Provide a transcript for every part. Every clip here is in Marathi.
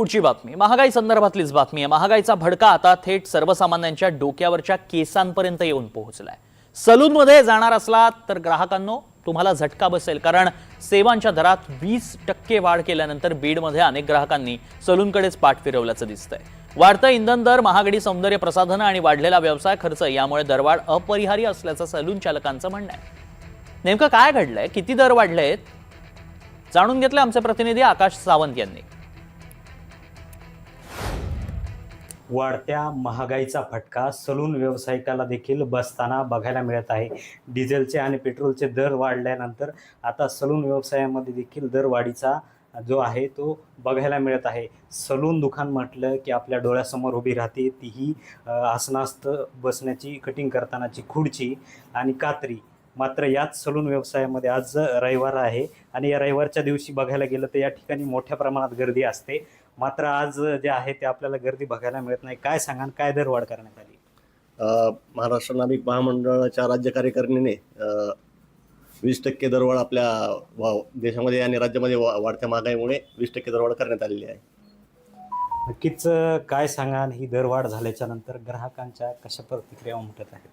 पुढची बातमी महागाई संदर्भातलीच बातमी आहे। महागाईचा भडका आता थेट सर्वसामान्यांच्या डोक्यावरच्या केसांपर्यंत येऊन पोहोचलाय। सलूनमध्ये जाणार असला तर ग्राहकांनो तुम्हाला झटका बसेल, कारण सेवांच्या दरात 20% वाढ केल्यानंतर बीडमध्ये अनेक ग्राहकांनी सलूनकडेच पाठ फिरवल्याचं दिसतंय। वाढतं इंधन दर, महागडी सौंदर्य प्रसाधनं आणि वाढलेला व्यवसाय खर्च यामुळे दरवाढ अपरिहार्य असल्याचं सलून चालकांचं म्हणणं आहे। नेमकं काय घडलंय, किती दर वाढलेत, जाणून घेतले आमचे प्रतिनिधी आकाश सावंत यांनी। वाढत्या महागाईचा फटका सलून व्यावसायिकाला देखील बसताना बघायला मिळत आहे। डिझेलचे आणि पेट्रोलचे दर वाढल्यानंतर आता सलून व्यवसायामध्ये देखील दरवाढीचा जो आहे तो बघायला मिळत आहे। सलून दुकान म्हटलं की आपल्या डोळ्यासमोर उभी राहते तीही आसनास्त बसण्याची, कटिंग करतानाची खुर्ची आणि कात्री। मात्र याच सलून व्यवसायामध्ये आज रविवार आहे आणि या रविवारच्या दिवशी बघायला गेलं तर या ठिकाणी मोठ्या प्रमाणात गर्दी असते। मात्र आज जे आहे ते आपल्याला गर्दी बघायला मिळत नाही। काय सांगा, काय दरवाढ करण्यात आली? महाराष्ट्र नाभिक महामंडळाच्या राज्य कार्यकारिणीने 20% दरवाढ आपल्या देशामध्ये आणि राज्यामध्ये वाढत्या महागाईमुळे 20% दरवाढ करण्यात आलेली आहे। नक्कीच काय सांगा, ही दरवाढ झाल्याच्या नंतर ग्राहकांच्या कशा प्रतिक्रिया उमटत आहेत?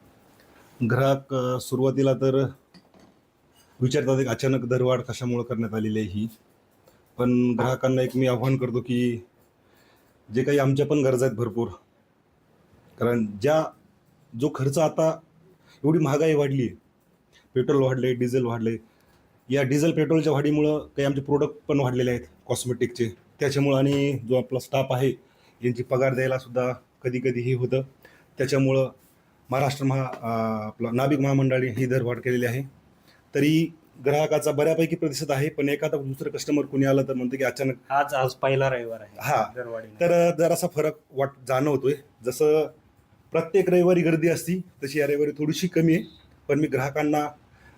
ग्राहक सुरुवातीला तर विचारतात एक अचानक दरवाढ कशामुळे करण्यात आलेली आहे ही। पण ग्राहकांना एक मी आव्हान करतो की जे काही आमच्या पण गरजा आहेत भरपूर, कारण जो खर्च आता एवढी महागाई वाढली आहे, पेट्रोल वाढले, डिझेल वाढले, या डिझेल पेट्रोलच्या वाढीमुळं काही आमचे प्रोडक्ट पण वाढलेले आहेत कॉस्मेटिकचे, त्याच्यामुळं आणि जो आपला स्टाफ आहे यांची पगार द्यायला सुद्धा कधी कधी हे होतं। त्याच्यामुळं महाराष्ट्र आपलं नाभिक महामंडळाने ही दरवाढ केलेली आहे। तरी ग्राहकाचा बऱ्यापैकी प्रतिसाद आहे, पण एखादा दुसरं कस्टमर कोणी आलं तर म्हणतं की अचानक आज पहिला रविवार आहे हा दरवाढी, तर जरासा फरक जाणवतोय। जसं प्रत्येक रविवारी गर्दी असती तशी या रविवारी थोडीशी कमी आहे। पण मी ग्राहकांना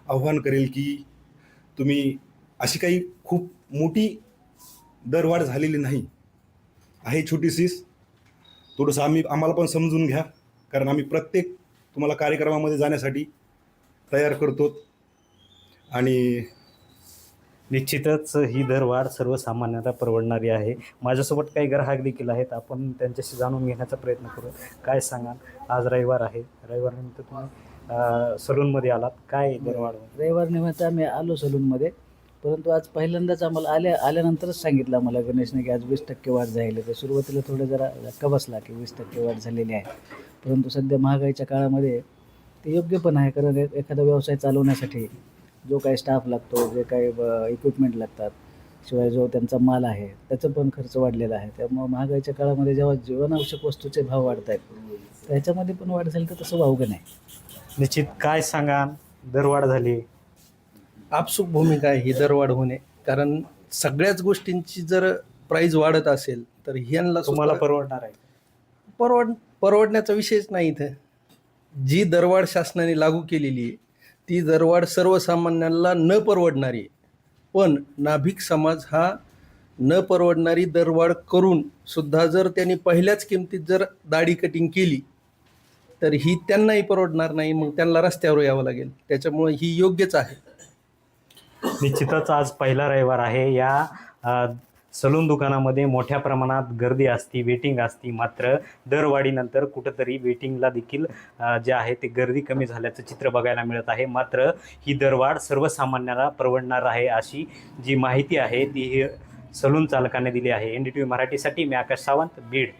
आव्हान करेल की तुम्ही अशी काही खूप मोठी दरवाढ झालेली नाही आहे, छोटीशीच, थोडंसं आम्हाला पण समजून घ्या, कारण आम्ही प्रत्येक तुम्हाला कार्यक्रमामध्ये जाण्यासाठी तयार करतो। आणि निश्चितच ही दरवाढ सर्वसामान्यांना परवडणारी आहे। माझ्यासोबत काही ग्राहक देखील आहेत, आपण त्यांच्याशी जाणून घेण्याचा प्रयत्न करू। काय सांगा, आज रविवार आहे, रविवारनिमित्त तुम्ही सलूनमध्ये आलात, काय दरवाढ? रविवार निमित्त आम्ही आलो सलूनमध्ये, परंतु आज पहिल्यांदाच आम्हाला आल्यानंतरच सांगितलं आम्हाला गणेशने की आज 20% वाढ झालेली आहे। तर सुरुवातीला थोडं जरा धक्का बसला की 20% वाढ झालेली आहे, परंतु सध्या महागाईच्या काळामध्ये ते योग्य पण आहे, कारण एखादा व्यवसाय चालवण्यासाठी जो काही स्टाफ लागतो, जे काही इक्विपमेंट लागतात, शिवाय जो त्यांचा माल आहे त्याचा पण खर्च वाढलेला आहे। त्यामुळे महागाईच्या काळामध्ये जेव्हा जीवनावश्यक वस्तूचे भाव वाढत आहेत त्याच्यामध्ये पण वाढ झाली तर तसं वावगं नाही। निश्चित काय सांगा, दरवाढ झाली, आपसूक भूमिका आहे ही दरवाढ होणे, कारण सगळ्याच गोष्टींची जर प्राईज वाढत असेल तर ह्यांना तुम्हाला परवडणार आहे? परवडण्याचा विषयच नाही। इथं जी दरवाढ शासनाने लागू केलेली आहे ती दरवाढ सर्वसामान्यांना न परवडणारी आहे, पण नाभिक समाज हा न परवडणारी दरवाढ करून सुद्धा जर त्यांनी पहिल्याच किमतीत जर दाढी कटिंग केली तर ही त्यांनाही परवडणार नाही, मग त्यांना रस्त्यावर यावं लागेल। त्याच्यामुळे ही योग्यच आहे। निश्चितच आज पहिला रविवार आहे, या सलून दुकानामध्ये मोठ्या प्रमाणात गर्दी असती, वेटिंग असती। मात्र दरवाढीनंतर कुठंतरी वेटिंगला देखील जे आहे ते गर्दी कमी झाल्याचं चित्र बघायला मिळत आहे। मात्र ही दरवाढ सर्वसामान्यांना परवडणार आहे अशी जी माहिती आहे ती सलून चालकाने दिली आहे। NDTV मराठीसाठी मी आकाश सावंत, बीड।